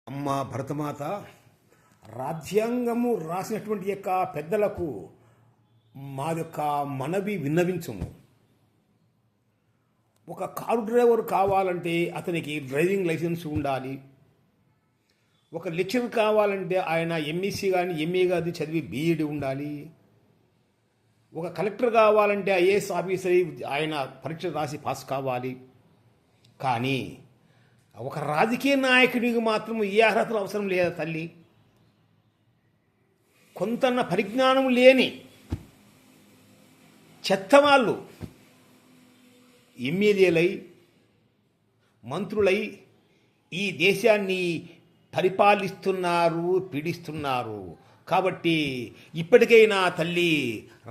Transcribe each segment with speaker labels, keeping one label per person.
Speaker 1: అమ్మ భరతమాత, రాజ్యాంగము రాసినటువంటి యొక్క పెద్దలకు మా యొక్క మనవి విన్నవించము. ఒక కారు డ్రైవర్ కావాలంటే అతనికి డ్రైవింగ్ లైసెన్స్ ఉండాలి. ఒక లెక్చరర్ కావాలంటే ఆయన ఎంఎస్సీ కానీ ఎంఏ కానీ చదివి బీఈడి ఉండాలి. ఒక కలెక్టర్ కావాలంటే ఐఏఎస్ ఆఫీసర్ ఆయన పరీక్ష రాసి పాస్ కావాలి. కానీ ఒక రాజకీయ నాయకుడికి మాత్రం ఏ అర్హతలు అవసరం లేదా తల్లి? కొంతన్న పరిజ్ఞానం లేని చెత్తవాళ్ళు ఎమ్మెల్యేలై మంత్రులై ఈ దేశాన్ని పరిపాలిస్తున్నారు, పీడిస్తున్నారు. కాబట్టి ఇప్పటికైనా తల్లి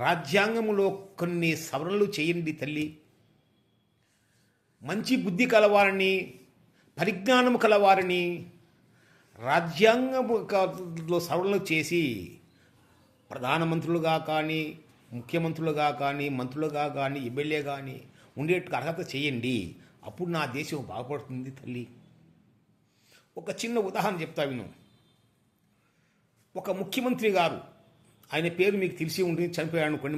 Speaker 1: రాజ్యాంగంలో కొన్ని సవరణలు చేయండి తల్లి. మంచి బుద్ధి కలవారని, పరిజ్ఞానం కలవారని రాజ్యాంగంలో సవరణలు చేసి ప్రధానమంత్రులుగా కానీ, ముఖ్యమంత్రులుగా కానీ, మంత్రులుగా కానీ, ఎమ్మెల్యే కానీ ఉండేట్టు అర్హత చేయండి. అప్పుడు నా దేశం బాగుపడుతుంది తల్లి. ఒక చిన్న ఉదాహరణ చెప్తా విను. ఒక ముఖ్యమంత్రి గారు, ఆయన పేరు మీకు తెలిసి ఉంటుంది, చనిపోయాడు అనుకోండి.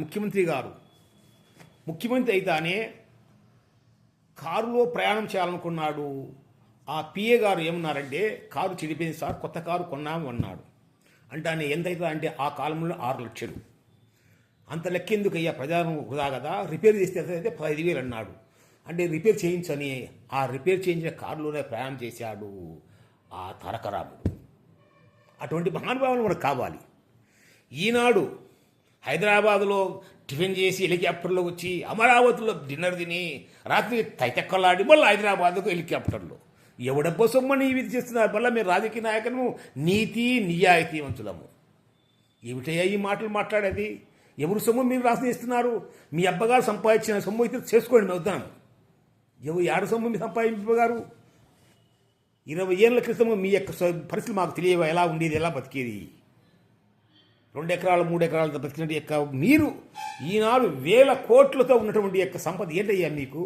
Speaker 1: ముఖ్యమంత్రి అయితేనే కారులో ప్రయాణం చేయాలనుకున్నాడు. ఆ పిఏ గారు ఏమన్నారంటే, కారు చెడిపోయింది సార్, కొత్త కారు కొన్నాము అన్నాడు. అంటే ఆయన ఎంత అవుతుంది అంటే ఆ కాలంలో 6 లక్షలు. అంత లెక్క ఎందుకు అయ్యా, ప్రజారం వృధా కదా, రిపేర్ చేస్తే అయితే 15,000 అన్నాడు. అంటే రిపేర్ చేయించని ఆ రిపేర్ చేయించిన కారులోనే ప్రయాణం చేశాడు ఆ తారకరాముడు. అటువంటి మహానుభావులు మనకు కావాలి. ఈనాడు హైదరాబాదులో టిఫిన్ చేసి హెలికాప్టర్లో వచ్చి అమరావతిలో డిన్నర్ తిని రాత్రి తైతెక్కలాడి మళ్ళీ హైదరాబాద్కు హెలికాప్టర్లో ఎవడబ్బో సొమ్మని ఇవి చేస్తున్నారు. మళ్ళీ మీరు రాజకీయ నాయకులను నీతి నిజాయితీవంతులము. ఏమిటయ్యా ఈ మాటలు మాట్లాడేది? ఎవరు సొమ్ము మీరు రాసిస్తున్నారు? మీ అబ్బగారు సంపాదించిన సొమ్ము అయితే చేసుకోండి, మేము వద్దాం. ఏడు సొమ్ము మీ సంపాదింపగారు? 20 ఏళ్ళ క్రితం మీ యొక్క పరిస్థితులు మాకు తెలియవా? ఎలా ఉండేది, ఎలా బతికేది? 2 ఎకరాలు 3 ఎకరాలతో బతికినట్టు యొక్క మీరు ఈనాడు 1000 కోట్లతో ఉన్నటువంటి యొక్క సంపద ఏంటయ్యా మీకు?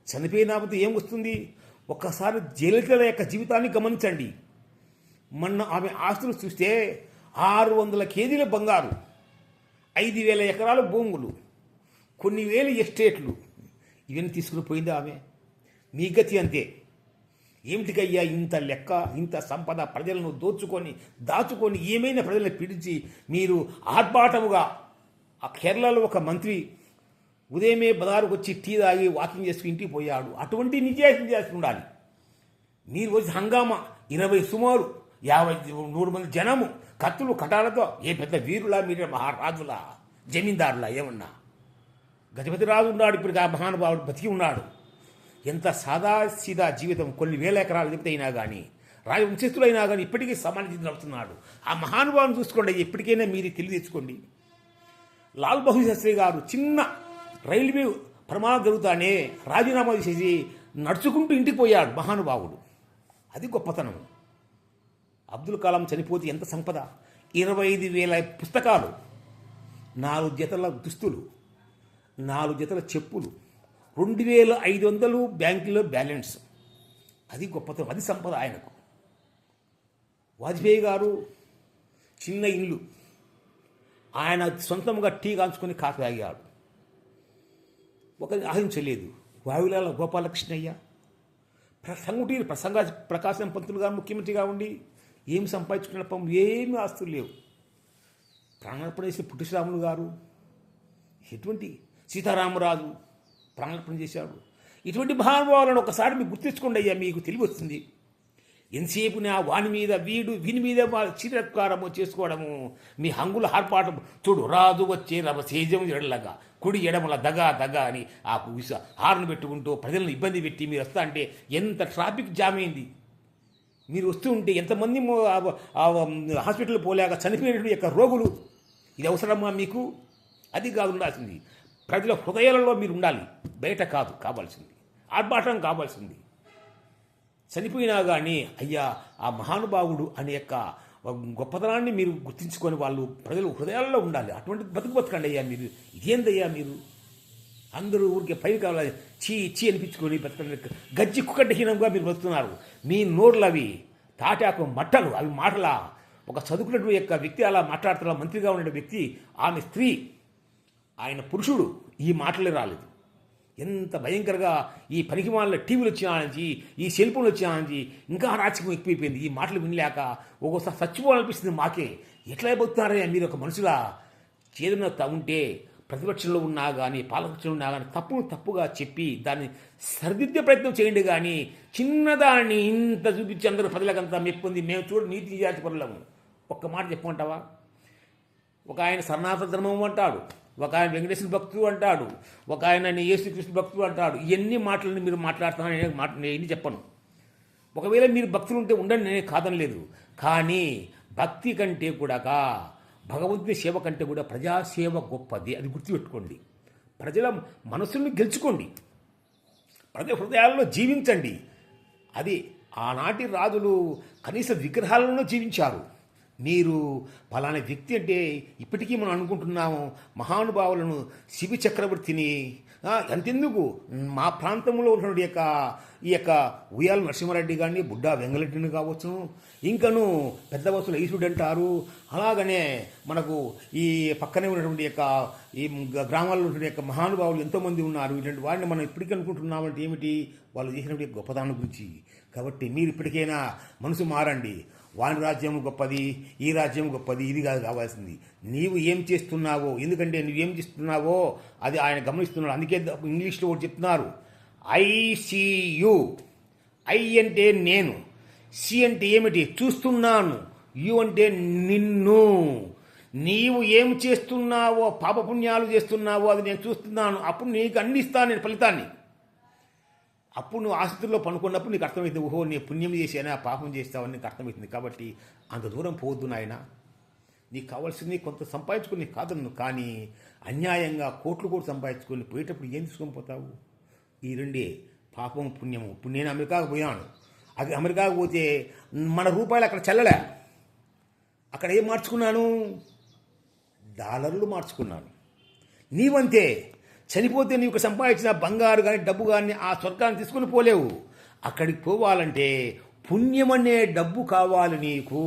Speaker 1: చనిపోయినప్పుడు ఏం వస్తుంది? ఒక్కసారి జయలలిత యొక్క జీవితాన్ని గమనించండి. మొన్న ఆమె ఆస్తులు చూస్తే 600 కేజీల బంగారు, 5,000 ఎకరాల భూములు, కొన్ని వేల ఎస్టేట్లు, ఇవన్నీ తీసుకుని పోయింది ఆమె. మీ గతి అంతే. ఏమిటికయ్యా ఇంత లెక్క, ఇంత సంపద ప్రజలను దాచుకొని ఏమైనా ప్రజలను పీడించి మీరు ఆర్భాటముగా? ఆ కేరళలో ఒక మంత్రి ఉదయమే బజారుకు వచ్చి టీ తాగి వాకింగ్ చేసుకుని ఇంటికి పోయాడు. అటువంటి నిజాయితీ చేసి ఉండాలి. మీరు వచ్చి హంగామా 20 సుమారు 50-100 మంది జనము, కత్తులు కటాలతో, ఏ పెద్ద వీరులా, మీరు మహారాజులా, జమీందారులా ఏమన్నా? గజపతి రాజు ఉన్నాడు, ఇప్పుడు ఆ మహానుభావుడు బతికి ఉన్నాడు. ఎంత సాదాసీదా జీవితం, కొన్ని వేల ఎకరాల జీవితం అయినా కానీ, రాజవంశస్థులైనా కానీ ఇప్పటికీ సమాన నడుస్తున్నాడు. ఆ మహానుభావుని చూసుకోండి. ఎప్పటికైనా మీరు తెలివి తెచ్చుకోండి. లాల్ బహదూర్ శాస్త్రి గారు చిన్న రైల్వే ప్రమాదం జరుగుతానే రాజీనామా చేసి నడుచుకుంటూ ఇంటికి పోయాడు మహానుభావుడు. అది గొప్పతనం. అబ్దుల్ కలాం చనిపోతే ఎంత సంపద! 25,000 పుస్తకాలు, 4 జతల దుస్తులు, 4 జతల చెప్పులు, 2,500 బ్యాంకులో బ్యాలెన్స్. అది గొప్పతనం, అది సంపద ఆయనకు. వాజ్పేయి గారు చిన్న ఇల్లు, ఆయన సొంతంగా టీ కాంచుకొని కాఫీ తాగాడు. ఒకరిని ఆహించలేదు. వాయులాల గోపాలకృష్ణయ్య సంగుటి ప్రకాశం పంతులు గారు ముఖ్యమంత్రిగా ఉండి ఏమి సంపాదించుకున్న పనులు, ఏమి ఆస్తులు లేవు. ప్రాణార్పణ చేసిన పుట్టిశ్రాములు గారు, ఎటువంటి సీతారామరాజు ప్రాణార్పణ చేశాడు. ఇటువంటి మహానుభావులను ఒకసారి మీకు గుర్తించుకోండి అయ్యా, మీకు తెలివి వస్తుంది. ఎంతసేపు నా వాని మీద వీని మీద చిరత్కారము చేసుకోవడము, మీ హంగుల హార్పాటం చూడు. రాజు వచ్చే రవసేజం ఎడలగా కుడి ఎడమల దగా అని ఆ హార్న్ పెట్టుకుంటూ ప్రజలను ఇబ్బంది పెట్టి మీరు వస్తా అంటే ఎంత ట్రాఫిక్ జామ్ అయింది. మీరు వస్తూ ఉంటే ఎంతమంది హాస్పిటల్ పోలేక చనిపోయినటువంటి యొక్క రోగులు. ఇది అవసరమా మీకు? అది కాదు ఉండాల్సింది. ప్రజల హృదయాలలో మీరు ఉండాలి, బయట కాదు కావాల్సింది. ఆర్భాటం కావాల్సింది. చనిపోయినా కానీ అయ్యా ఆ మహానుభావుడు అనే యొక్క గొప్పతనాన్ని మీరు గుర్తించుకొని వాళ్ళు ప్రజలు హృదయాల్లో ఉండాలి. అటువంటి బతకండి అయ్యా మీరు. ఇదేందయ్యా మీరు? అందరూ ఊరికే పైరు కావాలి చీ అనిపించుకొని బతకండి. గజ్జి కుక్కడ్డహీనంగా మీరు బతుకుతున్నారు. మీ నోర్లు అవి తాటాకు మట్టలు అవి మాటలా. ఒక చదువుకున్నటువంటి యొక్క వ్యక్తి అలా మాట్లాడుతున్న మంత్రిగా ఉండే వ్యక్తి, ఆమె స్త్రీ, ఆయన పురుషుడు, ఈ మాటలే రాలేదు. ఎంత భయంకరంగా ఈ పనికి వాళ్ళ టీవీలు వచ్చినా నుంచి, ఈ సెల్ ఫోన్లు వచ్చినా నుంచి ఇంకా రాజకీయం ఎక్కువైపోయింది. ఈ మాటలు వినలేక ఒక్కోసారి చచ్చిపోవాలనిపిస్తుంది మాకే. ఎట్లా అయిపోతున్నారయ్యా మీరు ఒక మనుషులా? ఏదైనా ఉంటే ప్రతిపక్షంలో ఉన్నా కానీ పాలకపక్షంలో ఉన్నా కానీ తప్పును తప్పుగా చెప్పి దాన్ని సరిదిద్దే ప్రయత్నం చేయండి. కానీ చిన్నదాన్ని ఇంత చూపించి అందరూ ప్రజలకంతా మెప్పుంది, మేము చూడు నీతి జాతి పరులము. ఒక్క మాట చెప్పమంటావా? ఒక ఆయన సనాతన ధర్మం అంటాడు, ఒక ఆయన వెంకటేశ్వర భక్తుడు అంటాడు, ఒక ఆయన యేసుకృష్ణ భక్తుడు అంటాడు. ఇవన్నీ మాటలను మీరు మాట్లాడుతున్నారని నేను చెప్పను. ఒకవేళ మీరు భక్తులు ఉంటే ఉండండి, నేను కాదని లేదు. కానీ భక్తి కంటే కూడా భగవంతుని సేవ కంటే కూడా ప్రజాసేవ గొప్పది. అది గుర్తుపెట్టుకోండి. ప్రజల మనసుల్ని గెలుచుకోండి, ప్రజల హృదయాల్లో జీవించండి. అది ఆనాటి రాజులు కనీస విగ్రహాలను జీవించారు. మీరు ఫలానా వ్యక్తి అంటే ఇప్పటికీ మనం అనుకుంటున్నాము మహానుభావులను, శివ చక్రవర్తిని, ఎంతెందుకు మా ప్రాంతంలో ఉన్నటువంటి ఈ యొక్క ఉయ్యాల నరసింహారెడ్డి కానీ, బుడ్డా వెంగళరెడ్డిని కావచ్చును, ఇంకను పెద్ద వస్తువులు ఈశ్వరుడు అంటారు. అలాగనే మనకు ఈ పక్కనే ఉన్నటువంటి ఈ గ్రామాల్లో ఉన్నటువంటి మహానుభావులు ఎంతోమంది ఉన్నారు. ఇలాంటి వారిని మనం ఇప్పటికీ అనుకుంటున్నామంటే ఏమిటి? వాళ్ళు చేసినటువంటి గొప్పదానం గురించి. కాబట్టి మీరు ఇప్పటికైనా మనసు మారండి. వాని రాజ్యం గొప్పది, ఈ రాజ్యం గొప్పది, ఇది కాదు కావాల్సింది. నీవు ఏం చేస్తున్నావో, ఎందుకంటే నువ్వేం చేస్తున్నావో అది ఆయన గమనిస్తున్నాడు. అందుకే ఇంగ్లీష్లో ఒకటి చెప్తున్నారు, ఐ సీ యూ. ఐ అంటే నేను, సి అంటే ఏమిటి? చూస్తున్నాను, యు అంటే నిన్ను. నీవు ఏం చేస్తున్నావో, పాపపుణ్యాలు చేస్తున్నావో అది నేను చూస్తున్నాను. అప్పుడు నీకు అందిస్తాను నేను ఫలితాన్ని. అప్పుడు నువ్వు ఆసుపత్రిలో పనుకున్నప్పుడు నీకు అర్థమవుతుంది, ఓహో నీ పుణ్యం చేసేనా పాపం చేస్తావని నీకు అర్థమవుతుంది. కాబట్టి అంత దూరం పోవద్దు నాయన. నీకు కావాల్సింది కొంత సంపాదించుకుని కాదన్ను, కానీ అన్యాయంగా కోట్లు కూడా సంపాదించుకొని పోయేటప్పుడు ఏం తీసుకొని పోతావు? ఈ రెండే, పాపం పుణ్యము. ఇప్పుడు నేను అమెరికాకు పోయాను. అది అమెరికాకు పోతే మన రూపాయలు అక్కడ చెల్లలే. అక్కడ ఏం మార్చుకున్నాను? డాలర్లు మార్చుకున్నాను. నీవంతే. చనిపోతే నీకు సంపాదించిన బంగారు కానీ డబ్బు కానీ ఆ స్వర్గాన్ని తీసుకుని పోలేవు. అక్కడికి పోవాలంటే పుణ్యం అనే డబ్బు కావాలి నీకు.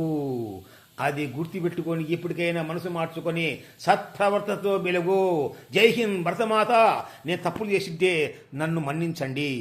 Speaker 1: అది గుర్తుపెట్టుకొని ఎప్పటికైనా మనసు మార్చుకొని సత్ప్రవర్తనతో వెలుగు. జై హింద్ భరతమాత. నేను తప్పులు చేసింటే నన్ను మన్నించండి.